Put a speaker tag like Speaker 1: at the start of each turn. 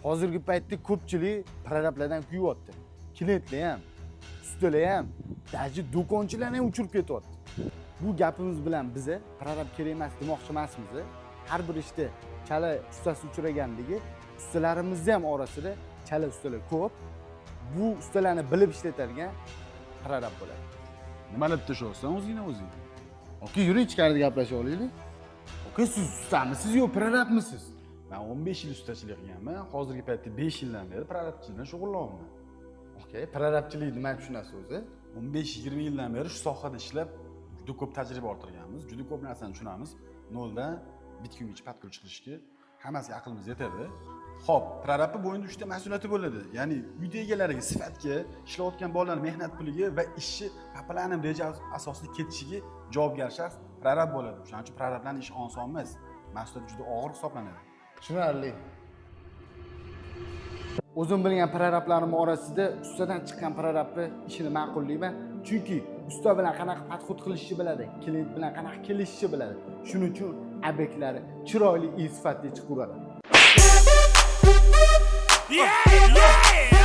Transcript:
Speaker 1: Hozirgi paytda ko'pchilik prorablardan kuyyapti. Klientlar ham, ustalar ham, даже do'konchilar ham uchirib ketyapti. Bu gapimiz bilan biza prorab kerak emas demoqchi emasmiz. Har bir ishda chala ustasi uchragandagi ustalarimizni ham orasida chala ustalar ko'p. Bu ustalarni bilib ishlatadigan prorab bo'ladi.
Speaker 2: Nima deb tashyapsan o'zing?
Speaker 1: Okey, yuring ichkarida gaplashib olaylik. Okey, siz ustamisiz yo prorabmisiz?
Speaker 2: Men 15 yil ustachilik qilganman. Hozirgi paytda 5 yildan beri prorabchilik bilan shug'ullanyapman.
Speaker 1: Okey, prorabchilik nima tushunasiz o'zi?
Speaker 2: 15-20 yildan beri shu sohada ishlab juda ko'p tajriba orttirganmiz. Juda ko'p narsani tushunamiz. Noldan bitgungacha patkul chiqishga hammasiga aqlimiz yetadi. Xo'p, prorabni bo'yinda 3 ta mas'uliyati bo'ladi. Ya'ni uyda egalariga sifatga, ishlayotgan bolalar mehnat puliga va ishi plan reja asosida ketishiga javobgar shaxs prorab bo'ladi. Shuning uchun prorablarning ishi oson emas. Mas'uliyat juda og'ir hisoblanadi.
Speaker 1: Tushunarli. O'zim bilgan prorablarim orasida ustadan chiqqan prorabni ishini ma'qullayman. Chunki usta bilan qanaqa podxod qilishni biladi, klient bilan qanaqa kelishishni biladi. Shuning uchun ob'ektlari chiroyli, sifatli chiqaveradi.
Speaker 3: Yeah!